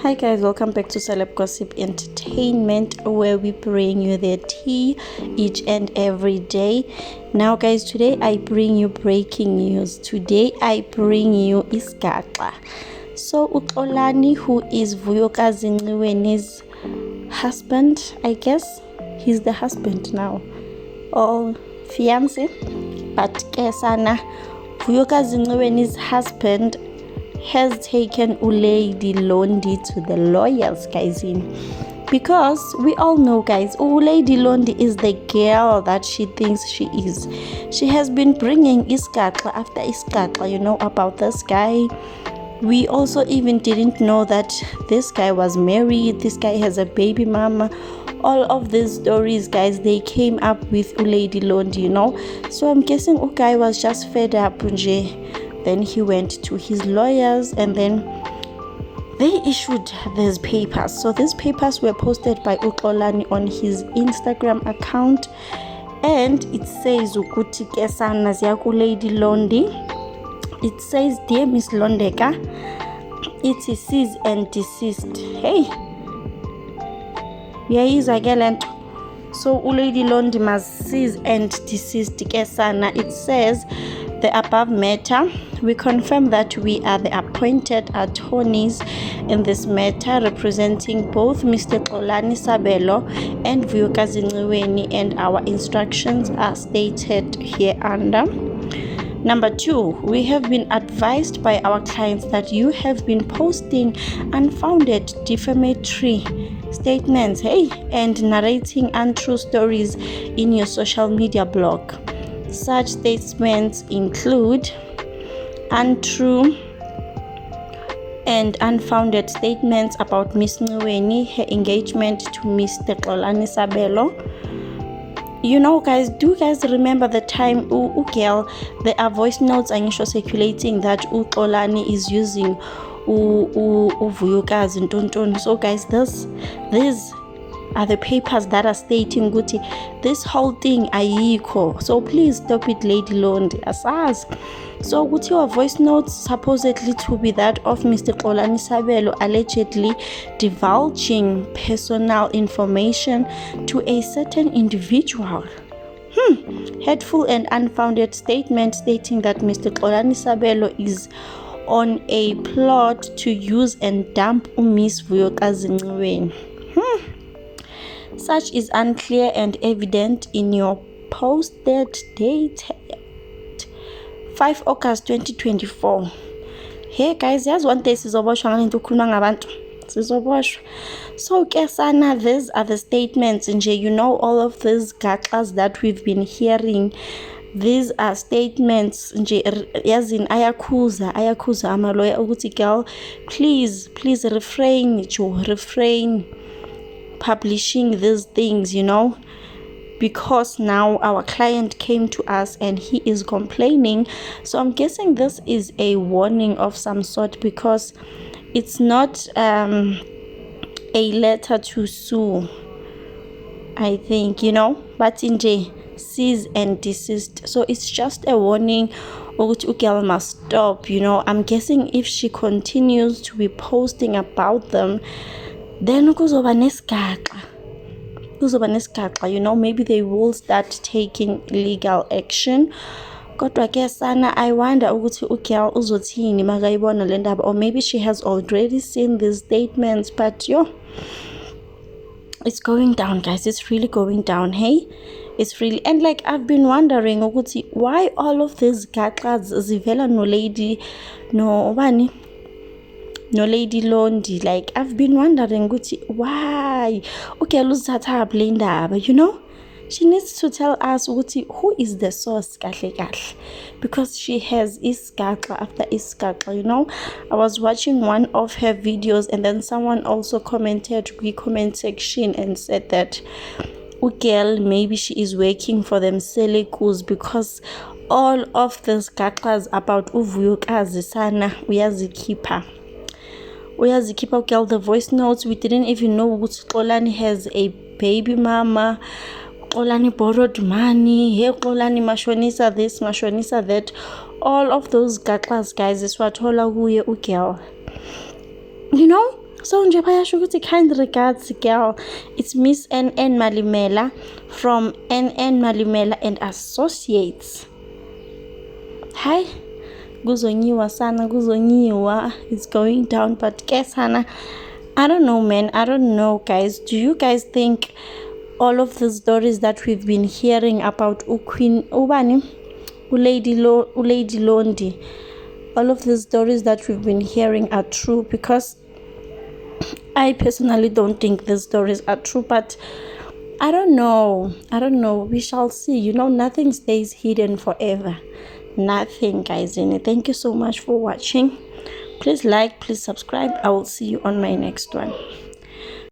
Hi guys, welcome back to Celeb Gossip Entertainment, where we bring you the tea each and every day. Now guys, today I bring you breaking news. Today I bring you Isgaxa. So Uxolani, who is Vuyokazi Ncwene's husband, I guess he's the husband now, or fiance, but Kesana, Vuyokazi Ncwene's husband has taken Ulady Londi to the lawyers, guys, because we all know, guys, Ulady Londi is the girl that she thinks she is. She has been bringing Isgaxa after Isgaxa, about this guy. We also even didn't know that this guy was married, this guy has a baby mama. All of these stories, guys, they came up with Ulady Londi, so I'm guessing Ukai was just fed up. Then he went to his lawyers and then they issued these papers. So these papers were posted by Uxolani on his Instagram account, and it says ukuthi kesana ziyaku Lady Londi. It says, "Dear Miss Londeka, it is cease and desist." Hey, again. So Ulady Londi must cease and desist kesana. It says, "The above matter, we confirm that we are the appointed attorneys in this matter, representing both Mr. Xolani Sabelo and Vuyokazi Ncwene, and our instructions are stated hereunder. Number 2, we have been advised by our clients that you have been posting unfounded defamatory statements, and narrating untrue stories in your social media blog. Such statements include untrue and unfounded statements about Miss Ncwene, her engagement to Mr. Xolani Sabelo. Guys, do you guys remember the time girl, there are voice notes and circulating that Uxolani is using Vuyokazi Ntontoni. So guys, these are the papers that are stating Guti, this whole thing ayikho. So please stop it, Lady Londi. Asas. So Guti, your voice notes supposedly to be that of Mr. Xolani Sabelo allegedly divulging personal information to a certain individual. Hateful and unfounded statement stating that Mr. Xolani Sabelo is on a plot to use and dump Miss Vuyokazi Ncwene. Such is unclear and evident in your posted date 5 August 2024. Hey guys, here's one day sizoboshwa ngale nto ukhuluma ngabantu. Sizoboshwa. So kesana, these are the statements nje, all of these gaxas that we've been hearing. These are statements nje, yazini ayakhuza amaloya ukuthi girl, please refrain publishing these things, because now our client came to us and he is complaining. So I'm guessing this is a warning of some sort, because it's not a letter to sue, I think, but in J, cease and desist. So it's just a warning. Girl must stop. I'm guessing if she continues to be posting about them, then kuzoba nesgaxa, maybe they will start taking legal action. Kodwa ke sana, I wonder ukuthi ugirl uzothini makayibona le ndaba, or maybe she has already seen these statements. But it's going down, guys. It's really going down. It's really, and like I've been wondering ukuthi why all of these gaxas zivela no Lady Londi. Like I've been wondering ukuthi why uzatha le ndaba, she needs to tell us ukuthi who is the source kahle, because she has Isgaxa after Isgaxa. I was watching one of her videos and then someone also commented in the comment section and said that girl, maybe she is working for them Selekus, because all of these gaxas about Vuyokazi sana uyazikipha girl, the voice notes. We didn't even know Xolani has a baby mama. Xolani borrowed money. Hey, Xolani mashonisa this, mashonisa that. All of those gaxas, guys, is what hola huye girl. So nje bayasho ukuthi kind regards girl. It's Miss NN Malimela from NN Malimela and Associates. Hi. Kuzonyiwa sana, kuzonyiwa. It's going down, but guess Hannah, I don't know, man. I don't know, guys. Do you guys think all of the stories that we've been hearing about Queen Ubani, Lady Londi, all of the stories that we've been hearing are true? Because I personally don't think the stories are true, but I don't know. We shall see. Nothing stays hidden forever. Nothing, guys. And thank you so much for watching. Please like, please subscribe. I will see you on my next one.